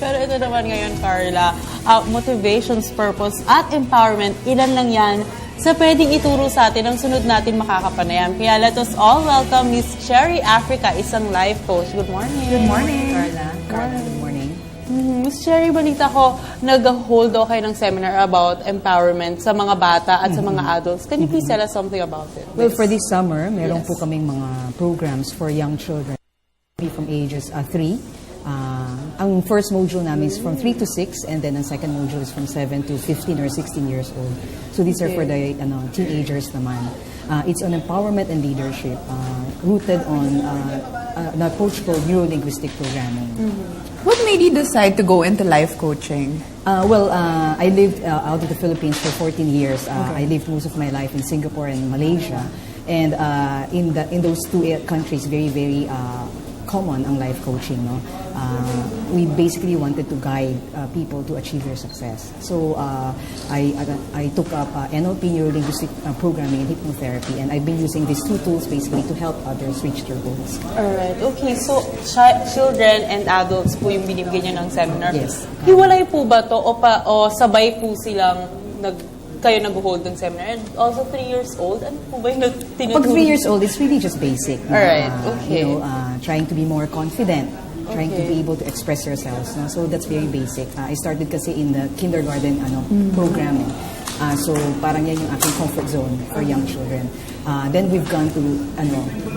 Pero ito naman ngayon, Carla, motivations, purpose, at empowerment, ilan lang yan sa pwedeng ituro sa atin ang sunod natin makakapanayam. Kaya let us all welcome Miss Cherry Africa, isang life coach. Good morning. Good morning. Carla, good morning. Miss Cherry, balita ko, nag-hold daw kayo ng seminar about empowerment sa mga bata at sa mga adults. Can you please tell us something about it? Well, for this summer, meron Yes. po kaming mga programs for young children from ages 3. Ang first module namin is from 3 to 6, and then ang second module is from 7 to 15 or 16 years old. So these are for the teenagers naman. It's on empowerment and leadership, rooted on an approach called neuro-linguistic programming. What made you decide to go into life coaching? I lived out of the Philippines for 14 years. I lived most of my life in Singapore and Malaysia. And in those two countries, very, very common ang life coaching. No? We basically wanted to guide people to achieve their success. So I took up NLP, neuro-linguistic programming and hypnotherapy, and I've been using these two tools basically to help others reach their goals. Alright, okay. So, children and adults po yung binibigyan nyo ng seminar. Yes. Hiwalay po ba to o sabay po silang kayo nag-hold ng seminar? And also 3 years old? Ano po ba yung tinuturo? Pag 3 years old, it's really just basic. Alright, okay. Trying to be more confident, trying to be able to express yourselves. No? So that's very basic. I started kasi in the kindergarten programming. So parang yan yung aking comfort zone for young children. Then we've gone to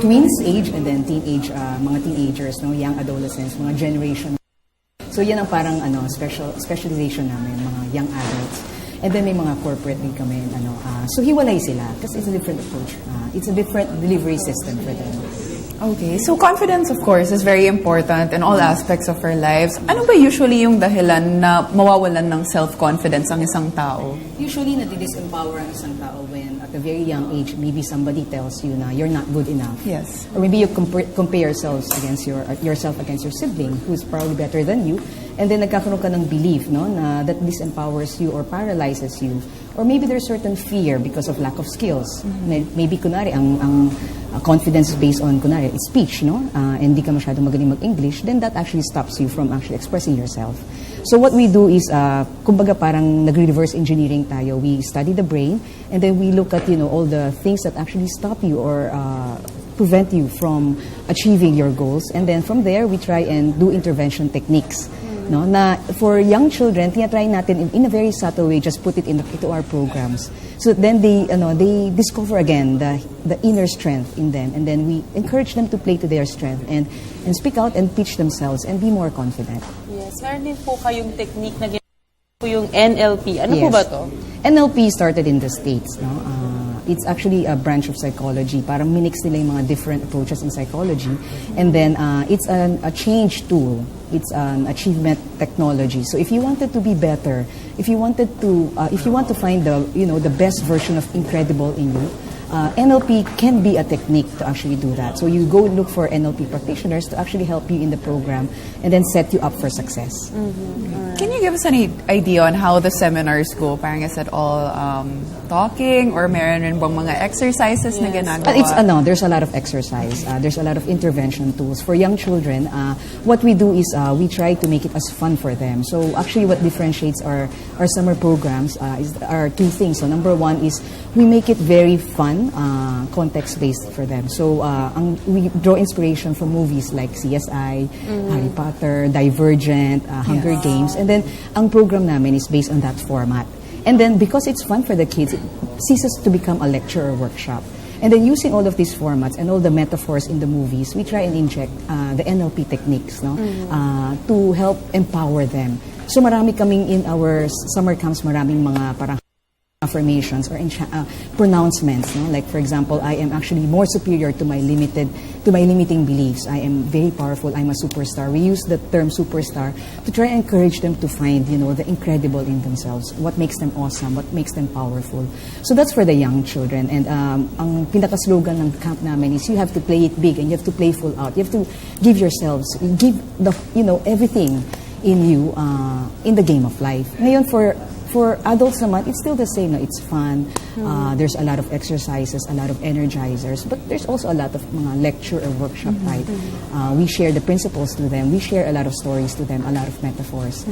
tweens age and then mga teenagers, young adolescents, mga generation. So yan ang parang specialization namin, mga young adults. And then may mga corporate din kami. So hiwalay sila kasi it's a different approach. It's a different delivery system for them. Okay, so confidence, of course, is very important in all aspects of our lives. Ano ba usually yung dahilan na mawawalan ng self-confidence ang isang tao? Usually, nadi-disempower ang isang tao when at a very young age, maybe somebody tells you na you're not good enough. Yes. Or maybe you compare yourself against your sibling who's probably better than you. And then nagkakaroon ka ng belief na that disempowers you or paralyzes you. Or maybe there's certain fear because of lack of skills. Maybe kunwari, ang confidence is based on kunwari, speech, and hindi ka masyadong magaling mag-English, then that actually stops you from actually expressing yourself. So what we do is, kumbaga parang nag-reverse engineering tayo. We study the brain, and then we look at, all the things that actually stop you or prevent you from achieving your goals. And then from there, we try and do intervention techniques. No, na for young children, tinatry natin in a very subtle way, just put it into our programs. So then they discover again the inner strength in them, and then we encourage them to play to their strength and speak out and teach themselves and be more confident. Yes, meron din po kayong technique na ginagawa po yung NLP. Ano po ba to? NLP started in the States. It's actually a branch of psychology. Parang minix nila yung mga different approaches in psychology. And then it's a change tool. It's an achievement technology. So if you wanted to be better, if you want to find the best version of incredible in you, NLP can be a technique to actually do that. So you go look for NLP practitioners to actually help you in the program and then set you up for success. Can you give us any idea on how the seminars go? Parang is it all talking or meron rin bang mga exercises na ginagawa? There's a lot of exercise. There's a lot of intervention tools. For young children, what we do is we try to make it as fun for them. So actually what differentiates our summer programs are two things. So number one is we make it very fun, context-based for them. So we draw inspiration from movies like CSI, Harry Potter, Divergent, Hunger Games. And then ang program namin is based on that format. And then because it's fun for the kids, it ceases to become a lecture or workshop. And then using all of these formats and all the metaphors in the movies, we try and inject the NLP techniques to help empower them. So marami kaming in our summer camps, maraming mga parang affirmations or pronouncements. Like for example, I am actually more superior to my limiting beliefs. I am very powerful. I'm a superstar. We use the term superstar to try and encourage them to find, the incredible in themselves. What makes them awesome? What makes them powerful? So that's for the young children. And ang pinaka-slogan ng camp namin is you have to play it big and you have to play full out. You have to give yourselves, give everything in you in the game of life. Ngayon, For adults naman, it's still the same. No? It's fun. There's a lot of exercises, a lot of energizers, but there's also a lot of mga lecture or workshop type. We share the principles to them. We share a lot of stories to them, a lot of metaphors.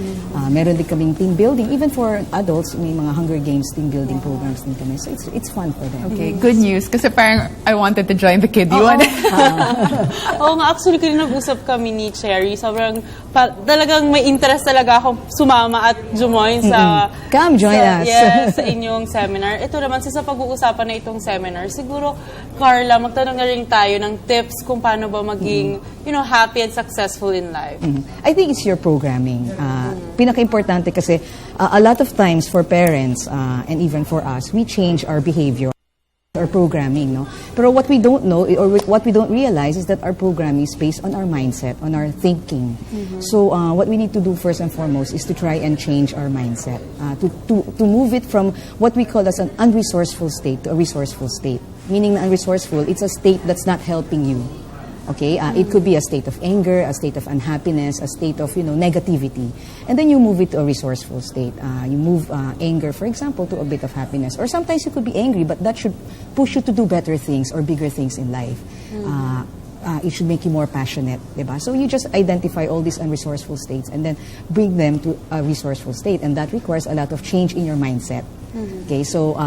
Meron din kaming team building. Even for adults, may mga Hunger Games team building programs din kami. So it's fun for them. Okay, good news. Kasi parang I wanted to join the kid one. Oo nga, actually, kanina nag-usap kami ni Cherry. Sobrang, talagang may interest talaga akong sumama at join sa... Come, join us. Yes, sa inyong seminar. Ito naman, sa pag-uusapan na itong seminar, siguro, Carla, magtanong na rin tayo ng tips kung paano ba maging, happy and successful in life. I think it's your programming. Pinaka-importante kasi a lot of times for parents and even for us, we change our behavior or programming, no? Pero what we don't know or what we don't realize is that our programming is based on our mindset, on our thinking. So what we need to do first and foremost is to try and change our mindset, to move it from what we call as an unresourceful state to a resourceful state. Meaning unresourceful, it's a state that's not helping you. Okay, it could be a state of anger, a state of unhappiness, a state of negativity, and then you move it to a resourceful state. You move anger, for example, to a bit of happiness, or sometimes you could be angry, but that should push you to do better things or bigger things in life. It should make you more passionate, diba? So you just identify all these unresourceful states and then bring them to a resourceful state, and that requires a lot of change in your mindset. Okay, so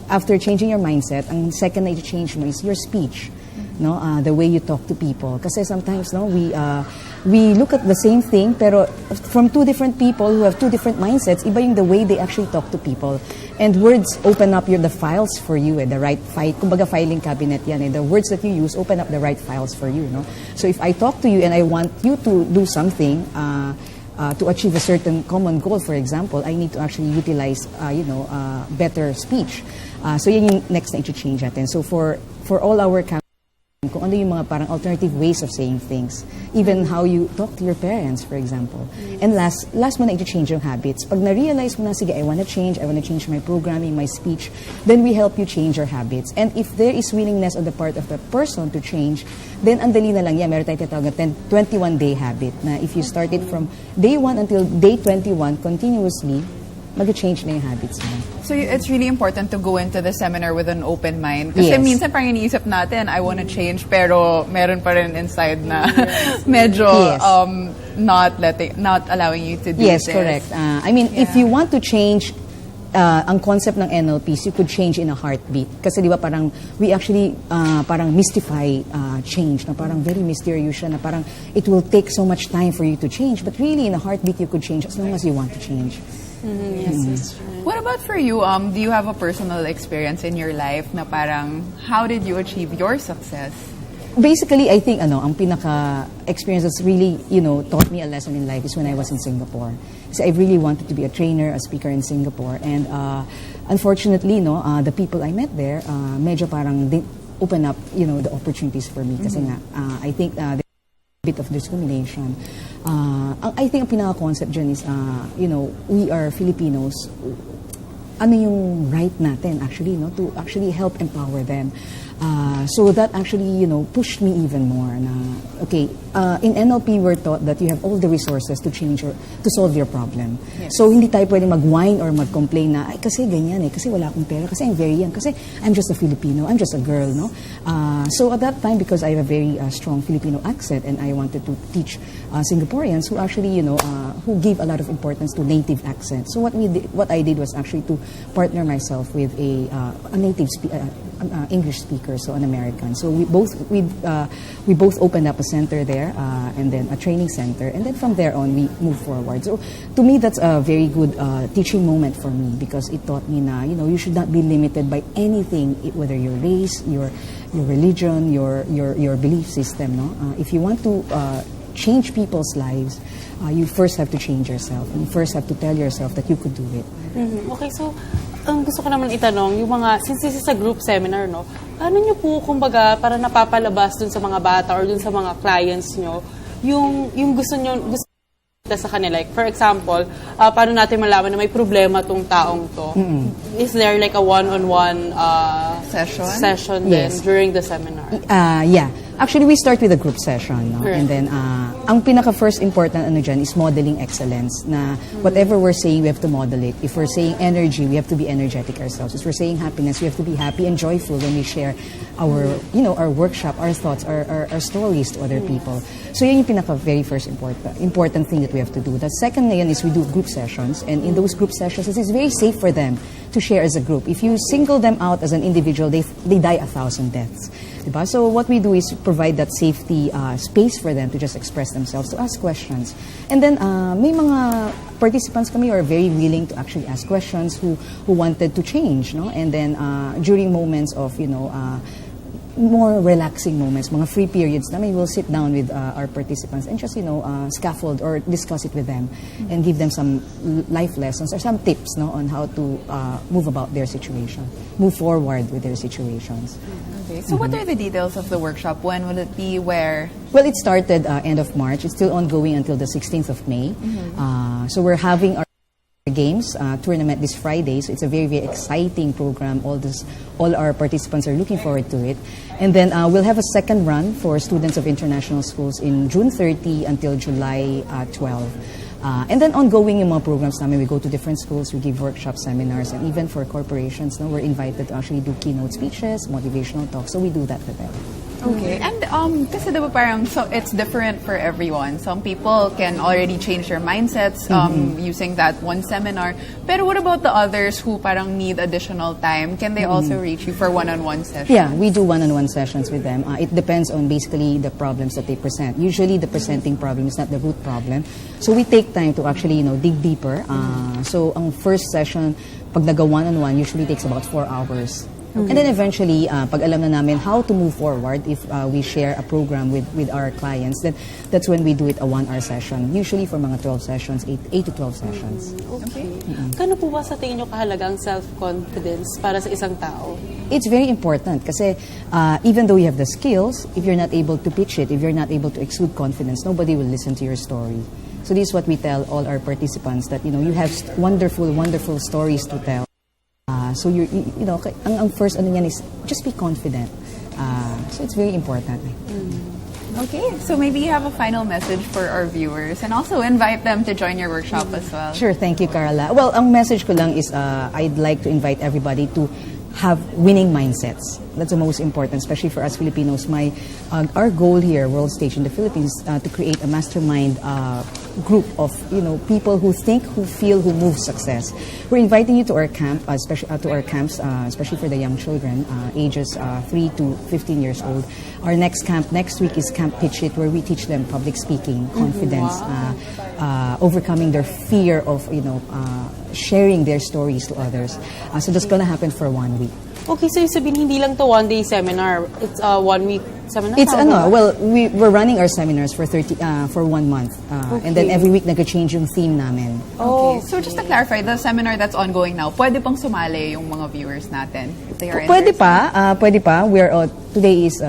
after changing your mindset, ang second na i-change mo is your speech. No, the way you talk to people. Kasi sometimes, we look at the same thing, pero from two different people who have two different mindsets, iba yung the way they actually talk to people. And words open up the files for you, the right file. Kumbaga filing cabinet yan. The words that you use open up the right files for you. No? So if I talk to you and I want you to do something, to achieve a certain common goal, for example, I need to actually utilize, better speech. So yan yung next na i-change natin. So for all our kung ano yung mga parang alternative ways of saying things. Even how you talk to your parents, for example. And last mo na i-change yung habits. Pag na-realize mo na, sige, I want to change my programming, my speech, then we help you change your habits. And if there is willingness on the part of the person to change, then ang dali na lang yan. Meron tayong tinatawag na 21-day habit na if you start it from day 1 until day 21 continuously, mag-change na yung habits mo. So it's really important to go into the seminar with an open mind. Kasi minsan parang iniisip natin, I want to change, pero meron pa rin inside na medyo not allowing you to do Yes, this. correct. If you want to change ang concept ng NLPs, you could change in a heartbeat. Kasi di ba parang we actually parang mystify change, na parang very mysterious siya, na parang it will take so much time for you to change. But really, in a heartbeat, you could change as long as you want to change. Yes, that's right. What about for you? Do you have a personal experience in your life na parang how did you achieve your success? Basically, I think ang pinaka-experience that's really, taught me a lesson in life is when I was in Singapore. Kasi I really wanted to be a trainer, a speaker in Singapore. And unfortunately, the people I met there, medyo parang they open up, the opportunities for me. Kasi nga, I think there's a bit of discrimination. I think ang pinaka-concept dyan is, we are Filipinos. Ano yung right natin, actually, to actually help empower them. So that actually, pushed me even more. In NLP, we're taught that you have all the resources to change or to solve your problem. Yes. So hindi tayo pwedeng mag-whine or mag-complain na, ay, kasi ganyan kasi wala akong pera, kasi I'm very young, kasi I'm just a Filipino, I'm just a girl, no? So at that time, because I have a very strong Filipino accent and I wanted to teach Singaporeans who actually, who gave a lot of importance to native accent. So what I did was actually to partner myself with a native English speaker, so an American. So we both opened up a center there, and then a training center, and then from there on we moved forward. So to me, that's a very good teaching moment for me, because it taught me na you should not be limited by anything, whether your race, your religion, your belief system. No, if you want to change people's lives, you first have to change yourself. You first have to tell yourself that you could do it. Okay, so gusto ko naman itanong, yung mga, since this is a group seminar, paano nyo po, kumbaga, para napapalabas dun sa mga bata or dun sa mga clients nyo, yung gusto sa kanila? Like, for example, paano natin malaman na may problema tong taong to? Is there like a one-on-one session then Yes. during the seminar? Yeah. Actually, we start with a group session, no? Correct. And then ang pinaka first important ano dyan is modeling excellence. Na whatever we're saying, we have to model it. If we're saying energy, we have to be energetic ourselves. If we're saying happiness, we have to be happy and joyful when we share our, our workshop, our thoughts, our stories to other people. So yun yung pinaka very first important thing that we have to do. The second ngayon is we do group sessions, and in those group sessions, it is very safe for them to share as a group. If you single them out as an individual, they die 1,000 deaths. Diba? So what we do is provide that safety space for them to just express themselves, to ask questions. And then may mga participants kami who are very willing to actually ask questions, who wanted to change, no? And then during moments of more relaxing moments, mga free periods namin, we'll sit down with our participants and just, scaffold or discuss it with them and give them some life lessons or some tips, no, on how to move about their situation, move forward with their situations. Okay. So what are the details of the workshop? When will it be? Where? Well, it started end of March. It's still ongoing until the 16th of May. So we're having our games tournament this Friday, so it's a very, very exciting program. All our participants are looking forward to it. And then we'll have a second run for students of international schools in June 30 until July 12. And then ongoing yung mga programs namin, we go to different schools, we give workshops, seminars, and even for corporations, no, we're invited to actually do keynote speeches, motivational talks, so we do that with them. Okay. And kasi diba parang so it's different for everyone. Some people can already change their mindsets using that one seminar. Pero what about the others who parang need additional time? Can they also reach you for one-on-one sessions? Yeah, we do one-on-one sessions with them. It depends on basically the problems that they present. Usually the presenting problem is not the root problem. So we take time to actually, dig deeper. So ang first session, pag naga one-on-one, usually takes about 4 hours. And then eventually, pag alam na namin how to move forward, if we share a program with our clients, then that's when we do it a 1-hour session. Usually for mga 12 sessions, 8 to 12 sessions. Okay. Kano po ba sa tingin nyo kahalagang self-confidence para sa isang tao? It's very important kasi even though you have the skills, if you're not able to pitch it, if you're not able to exude confidence, nobody will listen to your story. So this is what we tell all our participants, that you have wonderful, wonderful stories to tell. So ang first ano niyan is just be confident. So it's very important. Okay, so maybe you have a final message for our viewers and also invite them to join your workshop as well. Sure, thank you, Carla. Well, ang message ko lang is I'd like to invite everybody to have winning mindsets. That's the most important, especially for us Filipinos. Our goal here, World Stage in the Philippines, to create a mastermind group of people who think, who feel, who move success. We're inviting you to our camp, especially to our camps, especially for the young children, ages 3 to 15 years old. Our next camp next week is Camp Pitch It, where we teach them public speaking, confidence, overcoming their fear of sharing their stories to others. So that's gonna happen for 1 week. Okay, so yung sabihin, hindi lang to one-day seminar. It's a one-week seminar? It's we're running our seminars for 1 month. And then every week nag-change yung theme namin. Okay. So just to clarify, the seminar that's ongoing now, pwede pang sumali yung mga viewers natin if they are Pwede interested? pwede pa. Today is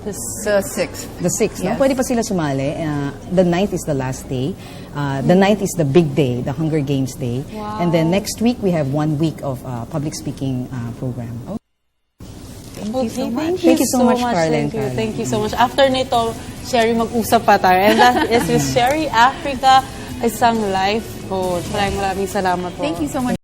The 6th. the 6th. Yes. No? Pwede pa sila sumali. The 9th is the last day. The 9th is the big day, the Hunger Games Day. Wow. And then next week, we have 1 week of public speaking program. Thank you so much. Thank you so much, Carla and Thank you. Carla. Thank you so much. After nito, Sherry, mag-usap pa tayo. And that is Miss Sherry Africa, isang life coach. Maraming salamat po. Thank you so much.